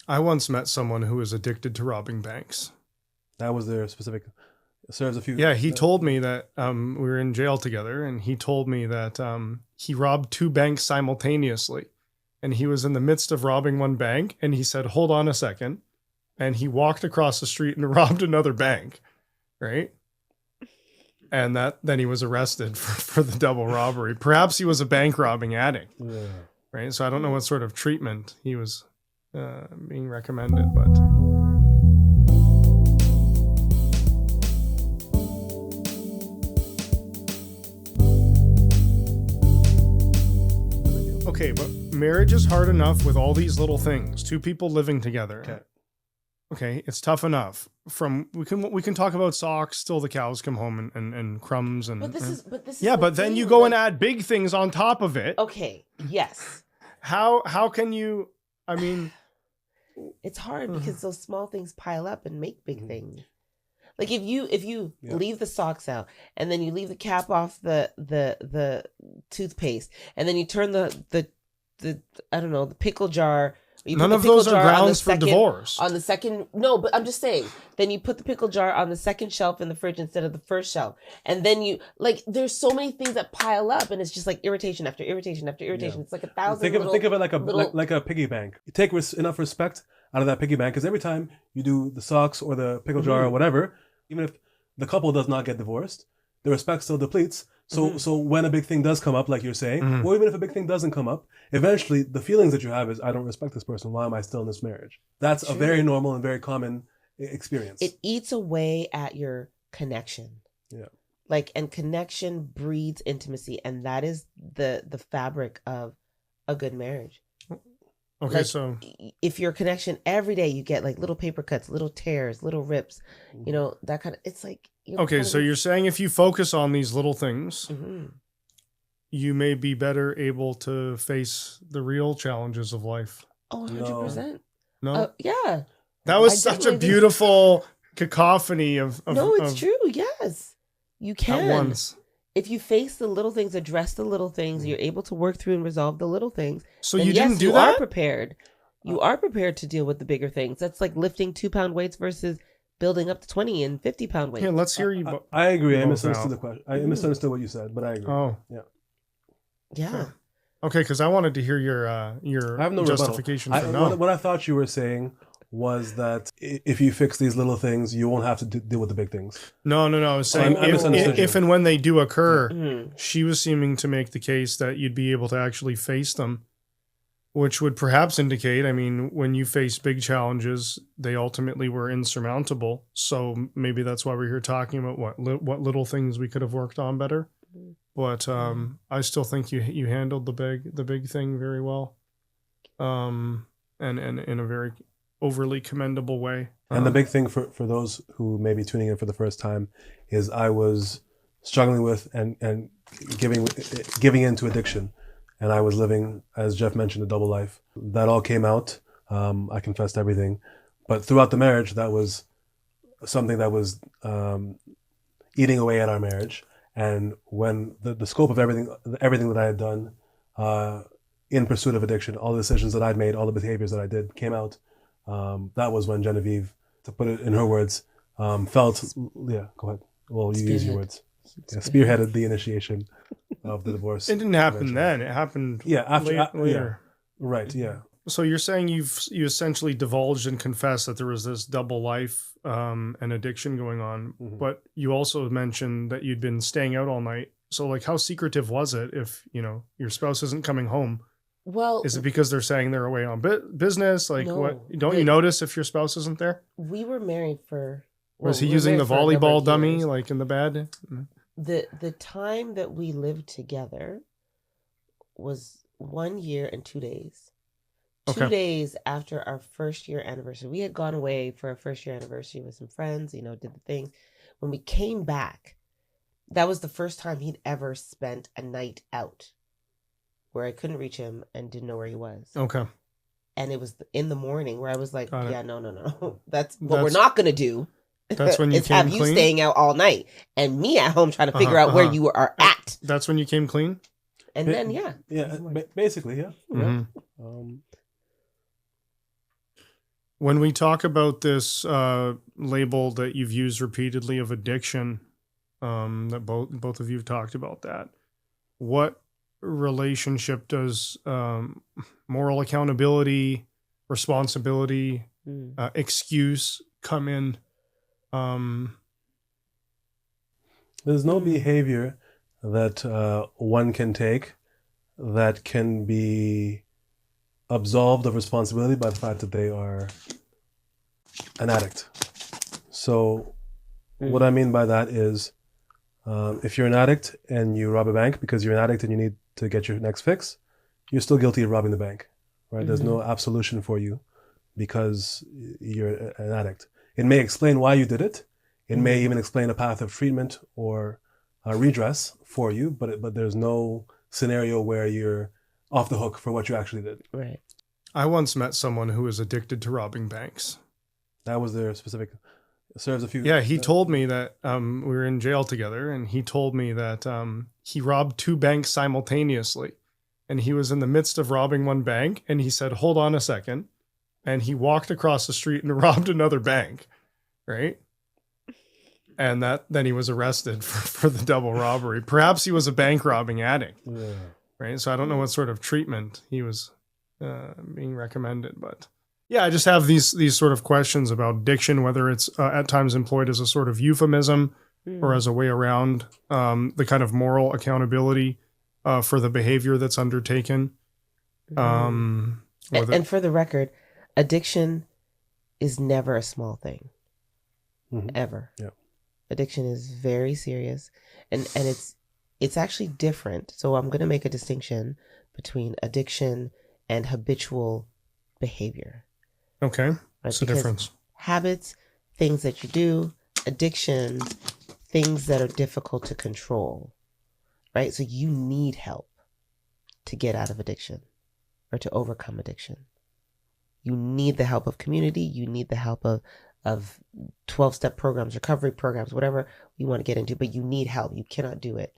I once met someone who was addicted to robbing banks. That was their specific. Serves a few. Yeah, he told me that we were in jail together, and he told me that he robbed 2 banks simultaneously. And he was in the midst of robbing one bank, and he said, hold on a second. And he walked across the street and robbed another bank, right? And then he was arrested for the double robbery. Perhaps he was a bank robbing addict, right? So I don't know what sort of treatment he was being recommended, but... Okay, but marriage is hard enough with all these little things. 2 people living together. Okay, it's tough enough. We can talk about socks till the cows come home and crumbs and. But this is yeah, but then you go and add big things on top of it. Okay. Yes. How can you? I mean, it's hard because those small things pile up and make big things. Like if you leave the socks out and then you leave the cap off the toothpaste and then you turn the I don't know, the pickle jar. None of those are grounds for divorce. On the second, no, but I'm just saying. Then you put the pickle jar on the second shelf in the fridge instead of the first shelf, and then you there's so many things that pile up, and it's just like irritation after irritation after irritation. It's like 1,000. Think of it like a piggy bank. You take enough respect out of that piggy bank because every time you do the socks or the pickle jar or whatever, even if the couple does not get divorced, the respect still depletes. So when a big thing does come up, like you're saying, or even if a big thing doesn't come up, eventually the feelings that you have is, I don't respect this person. Why am I still in this marriage? That's a very normal and very common experience. It eats away at your connection. Yeah. And connection breeds intimacy. And that is the fabric of a good marriage. Okay, so if your connection every day, you get like little paper cuts, little tears, little rips, that kind of, it's like, okay, so you're saying if you focus on these little things, you may be better able to face the real challenges of life. Oh, 100%. No? Yeah. That was such a beautiful cacophony of no, it's true. Yes. You can. At once. If you face the little things, address the little things, you're able to work through and resolve the little things. So you didn't do that? You are prepared. You are prepared to deal with the bigger things. That's like lifting 2-pound weights versus building up to 20 and 50-pound weights. Yeah, let's hear you. I agree. I misunderstood the question. I misunderstood what you said, but I agree. Oh, yeah. Okay, because I wanted to hear your I have no justification for no. What I thought you were saying was that if you fix these little things, you won't have to deal with the big things. No. I was saying if and when they do occur, she was seeming to make the case that you'd be able to actually face them, which would perhaps indicate, I mean, when you face big challenges, they ultimately were insurmountable. So maybe that's why we're here talking about what little things we could have worked on better. But I still think you handled the big thing very well, and in a very overly commendable way. And the big thing for those who may be tuning in for the first time is I was struggling with and giving into addiction. And I was living, as Jeff mentioned, a double life. That all came out. I confessed everything. But throughout the marriage, that was something that was eating away at our marriage. And when the scope of everything that I had done in pursuit of addiction, all the decisions that I'd made, all the behaviors that I did came out. That was when Genevieve, to put it in her words, felt, yeah, go ahead. Well, you use your words. Yeah, spearheaded the initiation of the divorce. It didn't happen then. It happened later. Yeah. Right, yeah. So you're saying you essentially divulged and confessed that there was this double life and addiction going on, but you also mentioned that you'd been staying out all night. So like, how secretive was it if, your spouse isn't coming home? Well, is it because they're saying they're away on business? Like, no, what? Don't you notice if your spouse isn't there? We were married for... Was he using the volleyball dummy like in the bed? The time that we lived together was 1 year and 2 days. Okay. 2 days after our first year anniversary. We had gone away for our first year anniversary with some friends, did the thing. When we came back, that was the first time he'd ever spent a night out where I couldn't reach him and didn't know where he was. Okay. And it was in the morning where I was like, no. That's we're not going to do. That's when you came have clean? You staying out all night and me at home trying to figure out where you are at. That's when you came clean? And then, basically, yeah. Mm-hmm. When we talk about this label that you've used repeatedly of addiction, that both of you have talked about that, what relationship does moral accountability, responsibility, excuse come in? There's no behavior that one can take that can be absolved of responsibility by the fact that they are an addict. So what I mean by that is, if you're an addict and you rob a bank because you're an addict and you need to get your next fix, you're still guilty of robbing the bank, right? There's no absolution for you because you're an addict. It may explain why you did it. It may even explain a path of treatment or redress for you, but there's no scenario where you're off the hook for what you actually did. Right. I once met someone who was addicted to robbing banks. That was their specific. Serves a few. Yeah, he told me that we were in jail together, and he told me that he robbed 2 banks simultaneously, and he was in the midst of robbing one bank, and he said, "Hold on a second," and he walked across the street and robbed another bank, right? And then he was arrested for the double robbery. Perhaps he was a bank robbing addict, right? So I don't know what sort of treatment he was being recommended, but yeah, I just have these sort of questions about addiction, whether it's at times employed as a sort of euphemism or as a way around the kind of moral accountability for the behavior that's undertaken. And for the record, addiction is never a small thing, ever. Yeah. Addiction is very serious, and it's actually different. So I'm going to make a distinction between addiction and habitual behavior. Okay, Right? what's the Because difference? habits, things that you do; addiction, things that are difficult to control. Right? So you need help to get out of addiction or to overcome addiction. You need the help of community. You need the help of 12-step programs, recovery programs, whatever you want to get into, but you need help. You cannot do it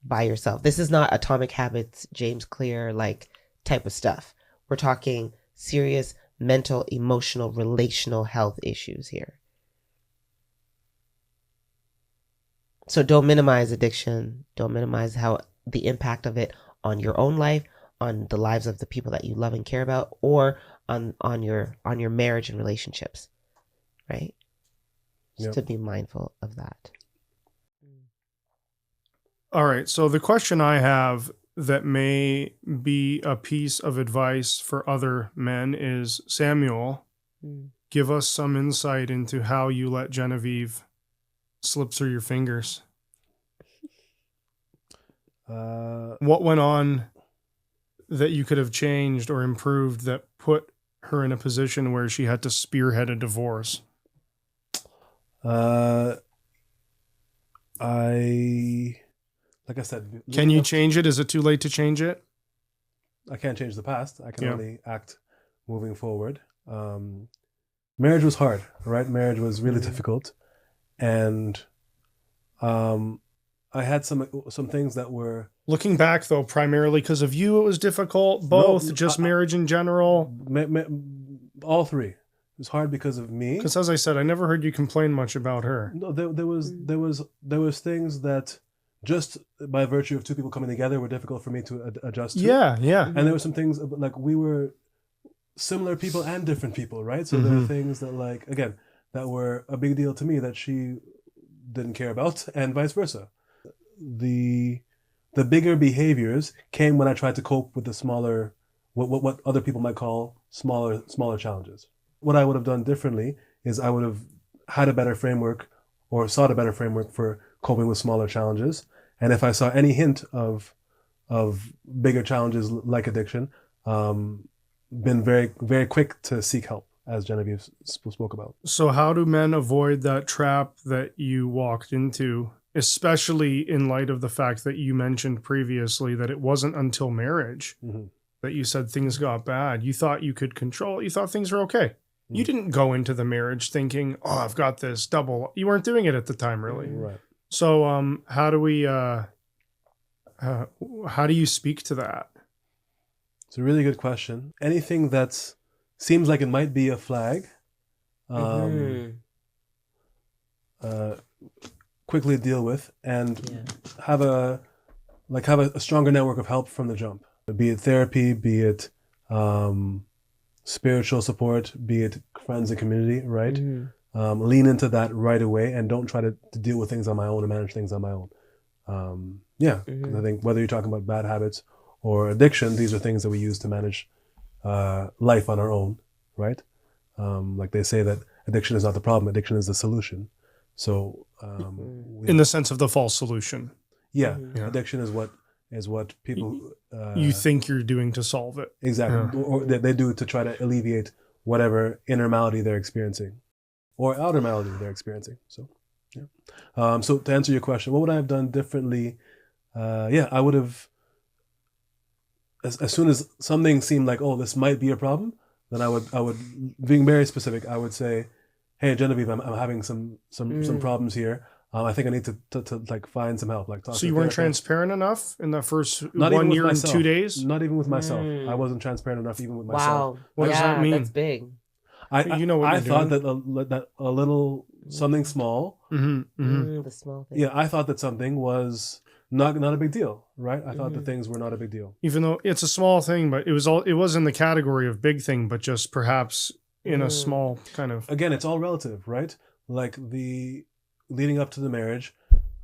by yourself. This is not Atomic Habits, James Clear, like type of stuff. We're talking serious mental, emotional, relational health issues here. So don't minimize addiction. Don't minimize how the impact of it on your own life, on the lives of the people that you love and care about, or on your marriage and relationships. Right? Just to be mindful of that. All right. So the question I have that may be a piece of advice for other men is, Samuel, give us some insight into how you let Genevieve slip through your fingers. What went on that you could have changed or improved that put her in a position where she had to spearhead a divorce? Like I said, can you change it? Is it too late to change it? I can't change the past. I can only act moving forward. Marriage was hard, right? Marriage was really difficult, and I had some things that were. Looking back, though, primarily because of you, it was difficult. Both, marriage in general. All three. It was hard because of me. Because, as I said, I never heard you complain much about her. No, there was things that just by virtue of two people coming together were difficult for me to adjust to. Yeah. And there were some things like we were similar people and different people, right? So there were things that, like, again, that were a big deal to me that she didn't care about, and vice versa. The bigger behaviors came when I tried to cope with the smaller, what other people might call smaller challenges. What I would have done differently is I would have had a better framework or sought a better framework for coping with smaller challenges. And if I saw any hint of bigger challenges like addiction, been very, very quick to seek help, as Genevieve spoke about. So how do men avoid that trap that you walked into, especially in light of the fact that you mentioned previously that it wasn't until marriage that you said things got bad? You thought you could control it. You thought things were okay. You didn't go into the marriage thinking, oh, I've got this double. You weren't doing it at the time, really. Right. So how do we, how do you speak to that? It's a really good question. Anything that seems like it might be a flag quickly deal with, and have a stronger network of help from the jump. Be it therapy, be it spiritual support, be it friends and community, right? Lean into that right away, and don't try to deal with things on my own and manage things on my own. 'Cause I think whether you're talking about bad habits or addiction, these are things that we use to manage life on our own, right? Like they say that addiction is not the problem, addiction is the solution. So in the sense of the false solution. Yeah. Addiction is what people you think you're doing to solve it. Exactly. Or they do to try to alleviate whatever inner malady they're experiencing or outer malady they're experiencing. So so to answer your question, what would I have done differently? I would have, as soon as something seemed like, oh, this might be a problem, then I would, being very specific, I would say, hey, Genevieve, I'm having some problems here. I think I need to like find some help. Like talk. So you weren't transparent enough in the first Not 1 year and myself. 2 days? Not even with myself. I wasn't transparent enough even with myself. Wow. What does that mean? That's big. You know what I you're thought doing. that a little something small. The small thing. Yeah, I thought that something was not a big deal, right? I thought that things were not a big deal. Even though it's a small thing, but it was in the category of big thing, but just perhaps in a small kind of. Again, it's all relative, right? Like the leading up to the marriage,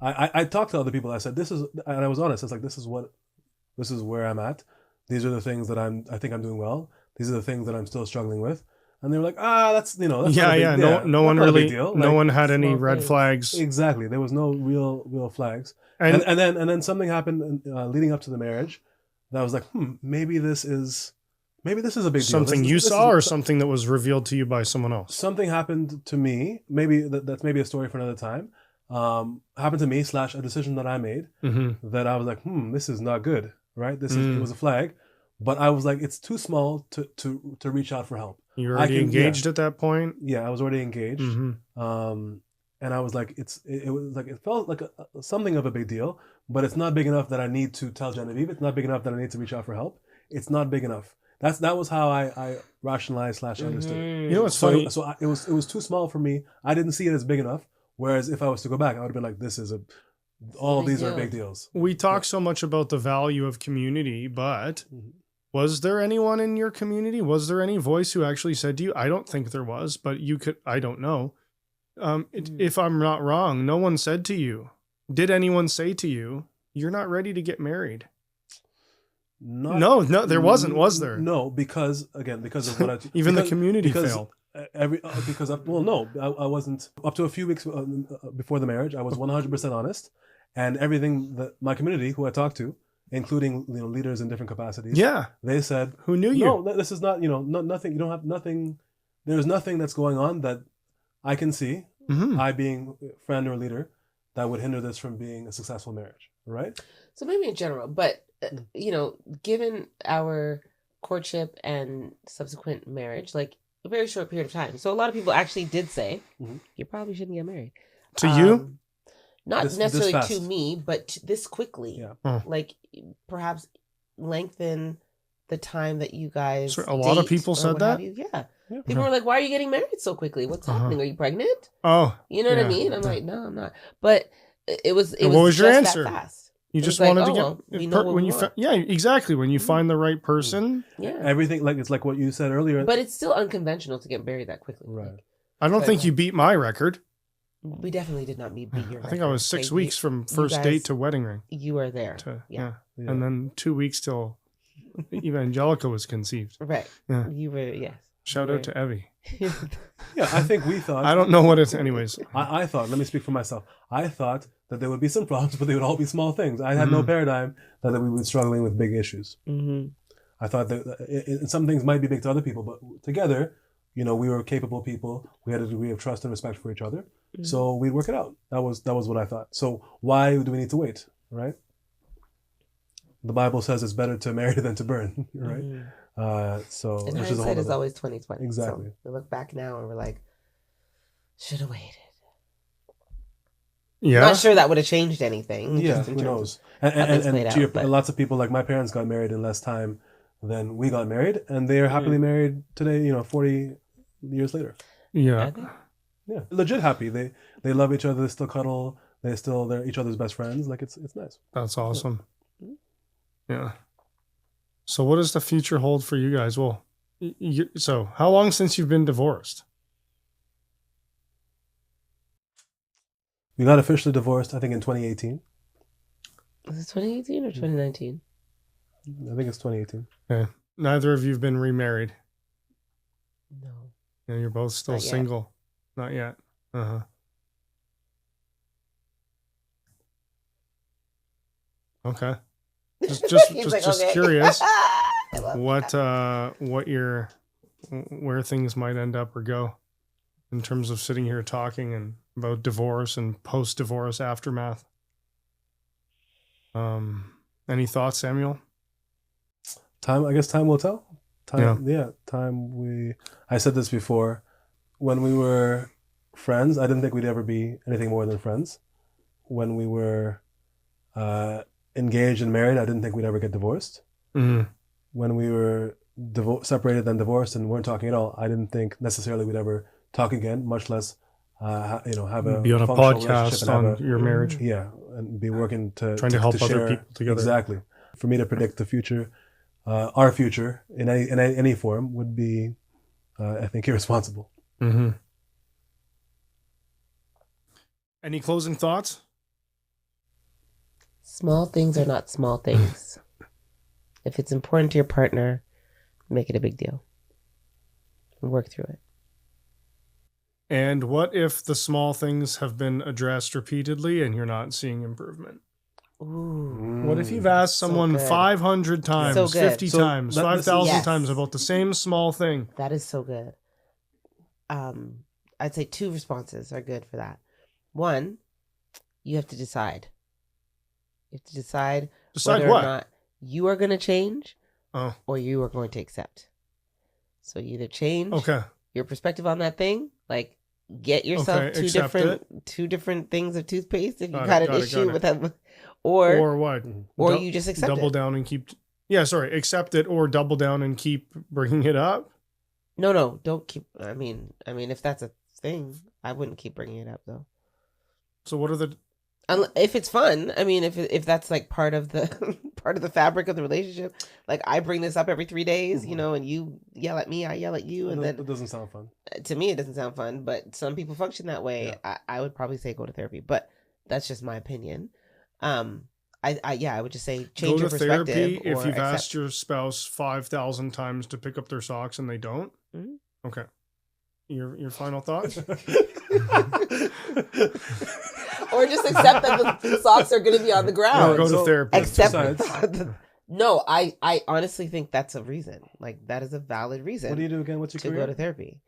I talked to other people. I said, and I was honest. I was like, this is where I'm at. These are the things that I think I'm doing well. These are the things that I'm still struggling with. And they were like, that's No one really, really, no one had any red flags. Exactly. There was no real flags. And then something happened leading up to the marriage that I was like, maybe this is a big deal. Something you saw or something that was revealed to you by someone else? Something happened to me. Maybe that's maybe a story for another time. Happened to me / a decision that I made that I was like, this is not good, right? It was a flag, but I was like, it's too small to reach out for help. You were already engaged at that point? Yeah, I was already engaged. And I was like, it felt like something of a big deal, but it's not big enough that I need to tell Genevieve. It's not big enough that I need to reach out for help. It's not big enough. That was how I rationalized / understood it. You know what's funny? So it was too small for me. I didn't see it as big enough. Whereas if I was to go back, I would have been like, all these are big deals. We talk so much about the value of community, but was there anyone in your community? Was there any voice who actually said to you, I don't think there was, but I don't know. If I'm not wrong, no one said to you, did anyone say to you, you're not ready to get married? No, there wasn't, was there? No, because of what I... The community failed. I wasn't, up to a few weeks before the marriage, I was 100% honest, and everything that my community, who I talked to, including leaders in different capacities, they said, who knew you? No, this is not, nothing, you don't have nothing, there's nothing that's going on that I can see, I being a friend or leader, that would hinder this from being a successful marriage, right? So maybe in general, but, given our courtship and subsequent marriage, like, a very short period of time. So a lot of people actually did say, you probably shouldn't get married. To you? Not necessarily to me, but this quickly. Yeah. Like perhaps lengthen the time that you guys a lot of people said that? Yeah. People were like, why are you getting married so quickly? What's happening? Are you pregnant? Oh. You know what I mean? I'm like, no, I'm not. But it was what was your just answer? That fast. You just wanted to get we know what we want. Exactly. When you find the right person, everything it's like what you said earlier. But it's still unconventional to get married that quickly. Right. I don't think you beat my record. We definitely did not beat your record. I think I was 6 weeks from first date to wedding ring. You were there. And then 2 weeks till Evangelica was conceived. Right. Yeah. You were, yes. Shout out to Evie. I think we thought. I don't know what it's. Anyways, I thought. Let me speak for myself. I thought that there would be some problems, but they would all be small things. I had no paradigm that we would be struggling with big issues. I thought that some things might be big to other people, but together, we were capable people. We had a degree of trust and respect for each other, so we'd work it out. That was what I thought. So why do we need to wait, right? The Bible says it's better to marry than to burn, right? So and hindsight is always 20/20. Exactly. So we look back now and we're like, should have waited. Yeah. Not sure that would have changed anything. Yeah, who knows? And lots of people, like my parents, got married in less time than we got married, and they are happily married today. 40 years later. Yeah. Are they? Yeah, legit happy. They love each other. They still cuddle. They're each other's best friends. Like it's nice. That's awesome. Yeah. So what does the future hold for you guys? Well, so how long since you've been divorced? We got officially divorced, I think, in 2018. Was it 2018 or 2019? I think it's 2018. Okay. Neither of you have been remarried. No. And you're both still Not yet. single. Not yet. Uh-huh. Okay. He's like, Just okay. curious I love where things might end up or go in terms of sitting here talking and about divorce and post-divorce aftermath. Any thoughts, Samuel? I guess time will tell. I said this before. When we were friends, I didn't think we'd ever be anything more than friends. When we were engaged and married, I didn't think we'd ever get divorced. Mm-hmm. When we were separated and divorced and weren't talking at all, I didn't think necessarily we'd ever talk again, much less have a be on a podcast on your marriage. Yeah, and be working to trying to help to other share, people together. Exactly. For me to predict the future, our future in any form would be, I think, irresponsible. Mm-hmm. Any closing thoughts? Small things are not small things. If it's important to your partner, make it a big deal. And work through it. And what if the small things have been addressed repeatedly and you're not seeing improvement? Ooh. What if you've asked someone good. 500 times, So good. 50 So times, that- 5,000 Yes. times about the same small thing? That is so good. I'd say 2 responses are good for that. 1, you have to decide. You have to decide whether what? or not you are going to change Oh, or you are going to accept. So you either change okay. your perspective on that thing, like get yourself Okay, accept two different things of toothpaste if you Got got it, an issue got with them, or Or what? you just accept double it. down and keep. Yeah, sorry, accept it or double down and keep bringing it up. No, don't keep. I mean, if that's a thing, I wouldn't keep bringing it up though. So what are the? If it's fun, I mean, if that's like part of the part of the fabric of the relationship, like I bring this up every 3 days, you know, and you yell at me, I yell at you, and then That doesn't sound fun. to me it doesn't sound fun, but some people function that way. Yeah. I would probably say go to therapy, but that's just my opinion. I would just say change Go your to perspective. therapy if or you've accept. asked your spouse 5,000 times to pick up their socks and they don't. Mhm. Okay. Your final thoughts? Or just accept that the socks are going to be on the ground. Go to therapy. Accept. Besides- No, I honestly think that's a reason. Like that is a valid reason. What do you do again? What's your to career? go to therapy?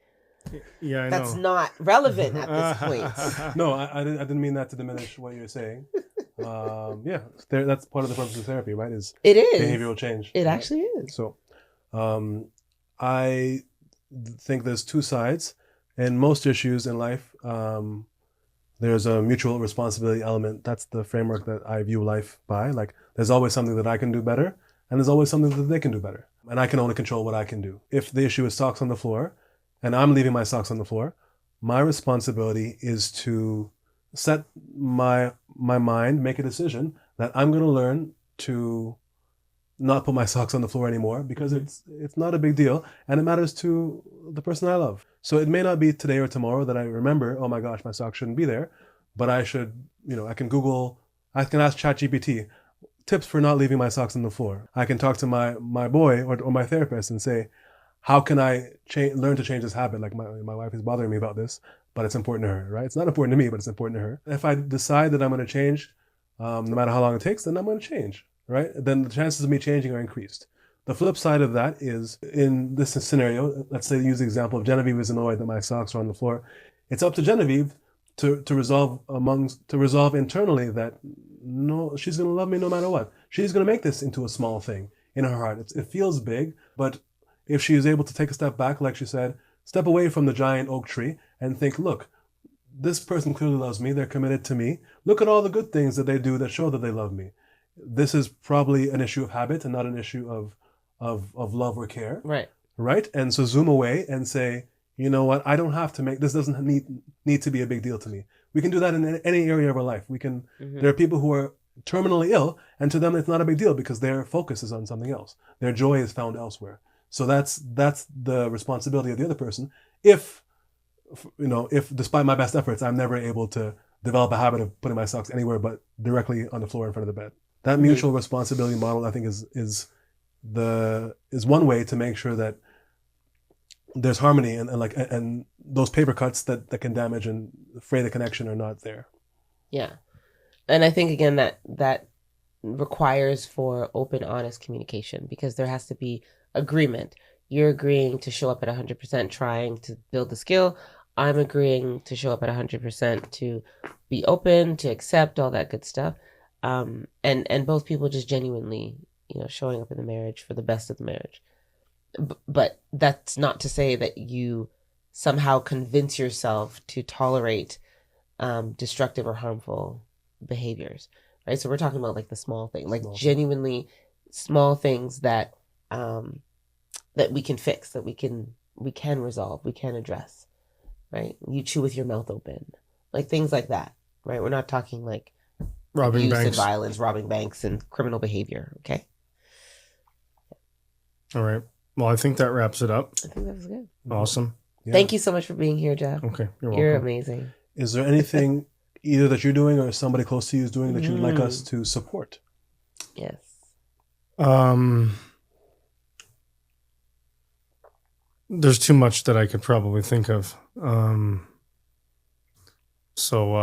Yeah, I That's know. not relevant at this point. No, I didn't mean that to diminish what you're saying. That's part of the purpose of therapy, right? Is It is behavioral change. It right? actually is. So, I think there's 2 sides. In most issues in life, there's a mutual responsibility element. That's the framework that I view life by. Like, there's always something that I can do better, and there's always something that they can do better. And I can only control what I can do. If the issue is socks on the floor, and I'm leaving my socks on the floor, my responsibility is to set my mind, make a decision that I'm going to learn to not put my socks on the floor anymore, because it's not a big deal and it matters to the person I love. So it may not be today or tomorrow that I remember, oh my gosh, my socks shouldn't be there, but I should, I can ask ChatGPT tips for not leaving my socks on the floor. I can talk to my boy or my therapist and say, how can I learn to change this habit? Like my wife is bothering me about this, but it's important to her, right? It's not important to me, but it's important to her. If I decide that I'm going to change, no matter how long it takes, then I'm going to change, right? Then the chances of me changing are increased. The flip side of that is, in this scenario, let's say use the example of Genevieve is annoyed that my socks are on the floor. It's up to Genevieve to resolve internally that no, she's going to love me no matter what. She's going to make this into a small thing in her heart. It feels big, but if she is able to take a step back, like she said, step away from the giant oak tree and think, look, this person clearly loves me. They're committed to me. Look at all the good things that they do that show that they love me. This is probably an issue of habit and not an issue of love or care. Right. Right? And so zoom away and say, you know what, I don't have to make, this doesn't need to be a big deal to me. We can do that in any area of our life. We can, there are people who are terminally ill, and to them it's not a big deal because their focus is on something else. Their joy is found elsewhere. So that's the responsibility of the other person. If despite my best efforts, I'm never able to develop a habit of putting my socks anywhere but directly on the floor in front of the bed. That mutual responsibility model, I think, is one way to make sure that there's harmony and those paper cuts that can damage and fray the connection are not there. Yeah. And I think, again, that requires for open, honest communication, because there has to be agreement. You're agreeing to show up at 100% trying to build the skill. I'm agreeing to show up at 100% to be open, to accept all that good stuff. And both people just genuinely, showing up in the marriage for the best of the marriage. But that's not to say that you somehow convince yourself to tolerate destructive or harmful behaviors, right? So we're talking about like the small thing, like genuinely small things that that we can fix, that we can resolve, we can address, right? You chew with your mouth open, like things like that, right? We're not talking like robbing abuse banks and violence, robbing banks and criminal behavior. Okay. All right. Well, I think that wraps it up. I think that was good. Awesome. Yeah. Thank you so much for being here, Jeff. Okay. You're welcome. You're amazing. Is there anything either that you're doing or somebody close to you is doing that you'd like us to support? Yes. There's too much that I could probably think of. So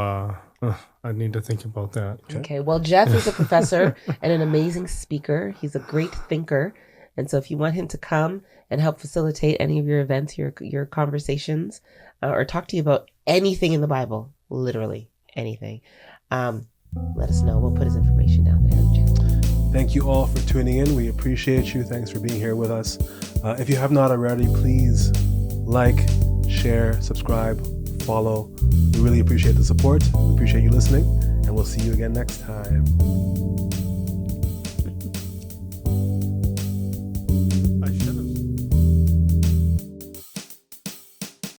I need to think about that. Okay. Well, Jeff is a professor and an amazing speaker. He's a great thinker. And so if you want him to come and help facilitate any of your events, your conversations, or talk to you about anything in the Bible, literally anything, let us know. We'll put his information down there. Thank you all for tuning in. We appreciate you. Thanks for being here with us. If you have not already, please like, share, subscribe, follow. We really appreciate the support. We appreciate you listening, and we'll see you again next time.